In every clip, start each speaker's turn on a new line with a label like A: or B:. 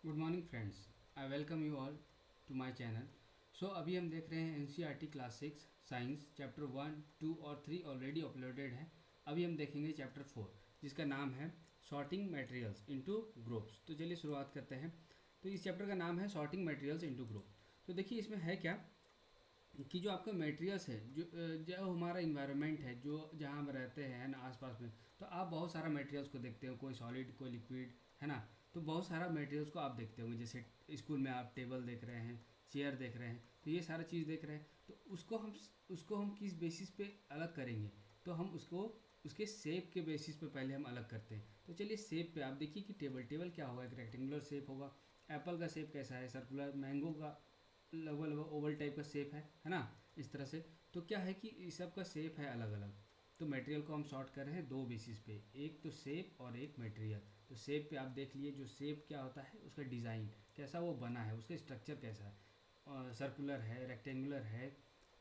A: Good morning friends, I welcome you all to my channel. So अभी हम देख रहे हैं एनसीईआरटी क्लास 6 साइंस चैप्टर 1, 2 और 3 ऑलरेडी अपलोडेड है। अभी हम देखेंगे चैप्टर 4 जिसका नाम है सॉर्टिंग मटेरियल्स इनटू ग्रुप्स। तो चलिए शुरुआत करते हैं। तो इस चैप्टर का नाम है सॉर्टिंग मटेरियल्स इनटू ग्रुप। तो देखिए इसमें है क्या कि जो आपका मटेरियल्स है, जो हमारा इन्वायरमेंट है, जो जहाँ हम रहते हैं ना आसपास में, तो आप बहुत सारा मटेरियल्स को देखते हो, कोई सॉलिड कोई लिक्विड, है ना। तो बहुत सारा मटेरियल्स को आप देखते होंगे, जैसे स्कूल में आप टेबल देख रहे हैं, चेयर देख रहे हैं, तो ये सारा चीज़ देख रहे हैं। तो उसको हम किस बेसिस पे अलग करेंगे, तो हम उसको उसके शेप के बेसिस पे पहले हम अलग करते हैं। तो चलिए शेप पे आप देखिए कि टेबल क्या होगा, एक रेक्टेंगुलर शेप होगा। एप्पल का शेप कैसा है, सर्कुलर। मैंगो का लगभग लगभग ओवल टाइप का शेप है ना, इस तरह से। तो क्या है कि इस सब का शेप है अलग अलग। तो मटेरियल को हम सॉर्ट कर रहे हैं दो बेसिस पे, एक तो शेप और एक मटेरियल। तो शेप पे आप देख लिए, जो शेप क्या होता है, उसका डिज़ाइन कैसा वो बना है, उसका स्ट्रक्चर कैसा है, सर्कुलर है, रेक्टेंगुलर है,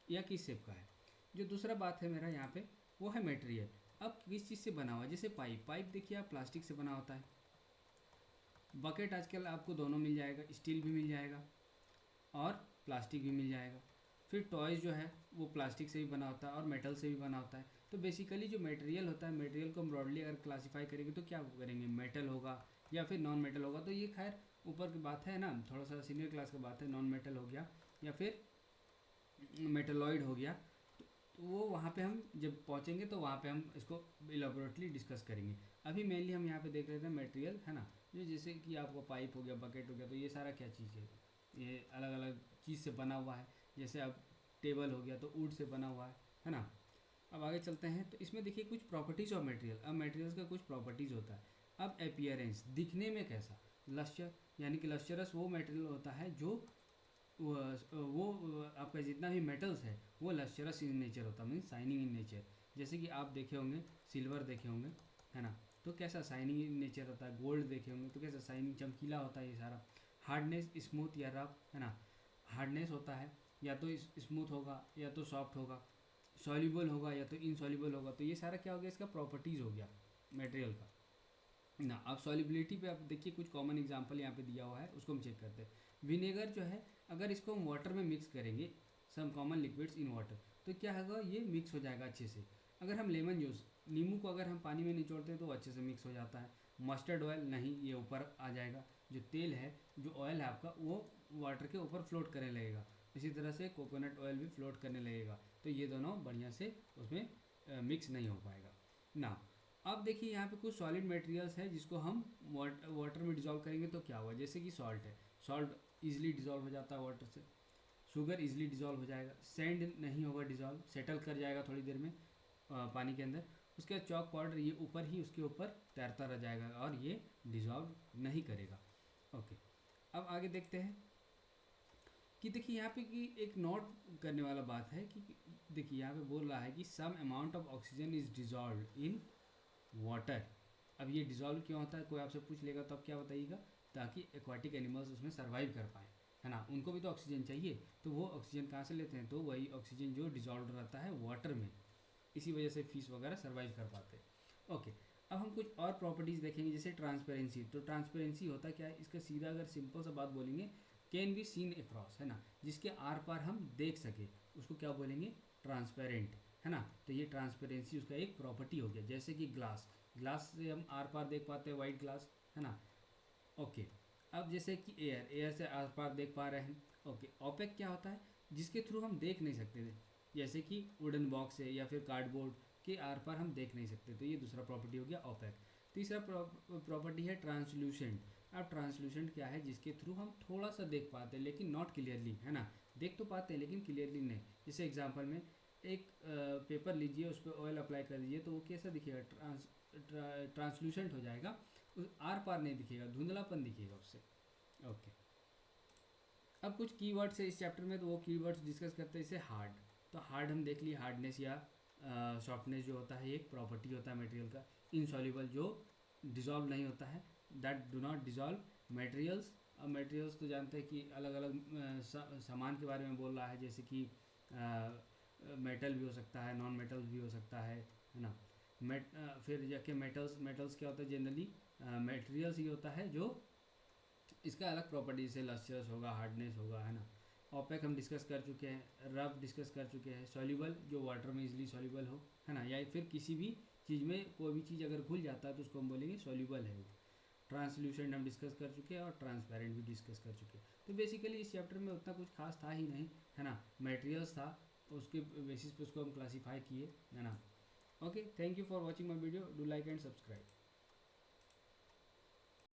A: या किस शेप का है। जो दूसरा बात है मेरा यहाँ पे, वो है मटेरियल। अब किस चीज़ से बना हुआ है, जैसे पाइप देखिए आप, प्लास्टिक से बना होता है। बकेट आजकल आपको दोनों मिल जाएगा, स्टील भी मिल जाएगा और प्लास्टिक भी मिल जाएगा। फिर टॉयज़ जो है वो प्लास्टिक से भी बना होता है और मेटल से भी बना होता है। तो बेसिकली जो मटेरियल होता है, मटेरियल को हम ब्रॉडली अगर क्लासीफाई करेंगे तो क्या करेंगे, मेटल होगा या फिर नॉन मेटल होगा। तो ये खैर ऊपर की बात है ना, थोड़ा सा सीनियर क्लास की बात है। नॉन मेटल हो गया या फिर मेटलॉइड हो गया। तो वो वहाँ पे हम जब पहुँचेंगे तो वहाँ पे हम इसको इलेबोरेटली डिस्कस करेंगे। अभी मेनली हम यहाँ पे देख रहे थे मटेरियल, है ना। जो जैसे कि आपको पाइप हो गया, बकेट हो गया, तो ये सारा क्या चीज़ है, ये अलग अलग चीज़ से बना हुआ है। जैसे अब टेबल हो गया तो वुड से बना हुआ है ना। अब आगे चलते हैं, तो इसमें देखिए कुछ प्रॉपर्टीज़ ऑफ मटेरियल। अब मटेरियल्स का कुछ प्रॉपर्टीज़ होता है। अब अपीयरेंस, दिखने में कैसा, लस्टर, यानी कि लस्टरस वो मटेरियल होता है जो वो आपका जितना भी मेटल्स है वो लस्टरस इन नेचर होता है, मीन शाइनिंग इन नेचर। जैसे कि आप देखे होंगे सिल्वर देखे होंगे, है ना, तो कैसा शाइनिंग इन नेचर होता है। गोल्ड देखे होंगे तो कैसा शाइनिंग, चमकीला होता है ये सारा। हार्डनेस, स्मूथ या रफ, है ना। हार्डनेस होता है, या तो स्मूथ होगा या तो सॉफ्ट होगा, सॉल्यूबल होगा या तो इनसॉल्यूबल होगा। तो ये सारा क्या हो गया, इसका प्रॉपर्टीज़ हो गया मटेरियल का ना। अब सॉलिबिलिटी पे आप देखिए कुछ कॉमन एग्जांपल यहाँ पे दिया हुआ है, उसको हम चेक करते हैं। विनेगर जो है, अगर इसको हम वाटर में मिक्स करेंगे, some common liquids in water, तो क्या होगा, ये मिक्स हो जाएगा अच्छे से। अगर हम लेमन जूस, नींबू को अगर हम पानी में निचोड़ते हैं तो वो अच्छे से मिक्स हो जाता है। मस्टर्ड ऑयल नहीं, ये ऊपर आ जाएगा। जो तेल है, जो ऑयल है आपका, वो वाटर के ऊपर फ्लोट करने लगेगा। इसी तरह से कोकोनट ऑयल भी फ्लोट करने लगेगा। तो ये दोनों बढ़िया से उसमें मिक्स नहीं हो पाएगा ना। अब देखिए यहाँ पे कुछ सॉलिड मटेरियल्स है जिसको हम वाटर में डिज़ोल्व करेंगे तो क्या होगा, जैसे कि सॉल्ट है, सॉल्ट इजीली डिज़ोल्व हो जाता है वाटर से। शुगर इजीली डिज़ोल्व हो जाएगा। सैंड नहीं होगा डिज़ोल्व, सेटल कर जाएगा थोड़ी देर में पानी के अंदर। उसके बाद चॉक पाउडर, ये ऊपर ही उसके ऊपर तैरता रह जाएगा और ये डिज़ोल्व नहीं करेगा। ओके, अब आगे देखते हैं कि देखिए यहाँ पे कि एक नोट करने वाला बात है कि देखिए यहाँ पे बोल रहा है कि some amount of oxygen is dissolve in water. अब ये डिज़ोल्व क्यों होता है, कोई आपसे पूछ लेगा तो आप क्या बताइएगा, ताकि एक्वाटिक एनिमल्स उसमें सर्वाइव कर पाएँ, है ना। उनको भी तो ऑक्सीजन चाहिए, तो वो ऑक्सीजन कहाँ से लेते हैं, तो वही ऑक्सीजन जो डिज़ोल्व रहता है वाटर में। इसी वजह से फिश वगैरह सर्वाइव कर पाते हैं। ओके, अब हम कुछ और प्रॉपर्टीज़ देखेंगे, जैसे ट्रांसपेरेंसी। तो ट्रांसपेरेंसी होता क्या है, इसका सीधा अगर सिंपल सा बात बोलेंगे, कैन बी सीन अक्रॉस, है ना, जिसके आर पार हम देख सके, उसको क्या बोलेंगे, ट्रांसपेरेंट, है ना। तो ये ट्रांसपेरेंसी उसका एक प्रॉपर्टी हो गया। जैसे कि ग्लास, ग्लास से हम आर पार देख पाते हैं, वाइट ग्लास, है ना। ओके, अब जैसे कि एयर, एयर से आर पार देख पा रहे हैं। ओके, ओपेक क्या होता है, जिसके थ्रू हम देख नहीं सकते थे, जैसे कि वुडन बॉक्स है या फिर कार्डबोर्ड के आर पार हम देख नहीं सकते। तो ये दूसरा प्रॉपर्टी हो गया ओपेक। तीसरा प्रॉपर्टी है ट्रांसल्यूसेंट। अब ट्रांसल्यूसेंट क्या है, जिसके थ्रू हम थोड़ा सा देख पाते हैं लेकिन नॉट क्लियरली, है ना। देख तो पाते हैं लेकिन क्लियरली नहीं। जैसे एग्जांपल में एक पेपर लीजिए, उस पर ऑयल अप्लाई कर दीजिए, तो वो कैसा दिखेगा, ट्रांसल्यूसेंट हो जाएगा, आर पार नहीं दिखेगा, धुंधलापन दिखेगा उससे। ओके, अब कुछ कीवर्ड्स है इस चैप्टर में, तो वो कीवर्ड्स डिस्कस करते हैं। जैसे हार्ड, तो हार्ड हम देख लिए, हार्डनेस या सॉफ्टनेस जो होता है एक प्रॉपर्टी होता है मटेरियल का। इनसॉल्युबल, जो डिज़ोल्व नहीं होता है, that do not dissolve materials. अब मटेरियल्स तो जानते हैं कि अलग अलग सामान के बारे में बोल रहा है, जैसे कि मेटल भी हो सकता है, नॉन मेटल भी हो सकता है ना। फिर जाके मेटल्स, मेटल्स क्या होता है, जनरली मटेरियल्स ही होता है जो इसका अलग प्रॉपर्टी जैसे लस्यस होगा, हार्डनेस होगा, है ना। ओपेक हम डिस्कस कर चुके हैं, रफ डिस्कस कर चुके हैं, सॉल्यूबल जो वाटर में इजीली सॉल्यूबल हो, है ना, या फिर किसी भी चीज़ में कोई भी चीज़ अगर घुल जाता है तो उसको हम बोलेंगे सॉल्यूबल है वो। ट्रांसल्यूसेंट हम डिस्कस कर चुके हैं और ट्रांसपेरेंट भी डिस्कस कर चुके हैं। तो बेसिकली इस चैप्टर में उतना कुछ खास था ही नहीं, है ना। मटेरियल्स था, उसके बेसिस पे उसको हम क्लासीफाई किए, है ना। Okay, thank you for watching my video, do like and subscribe.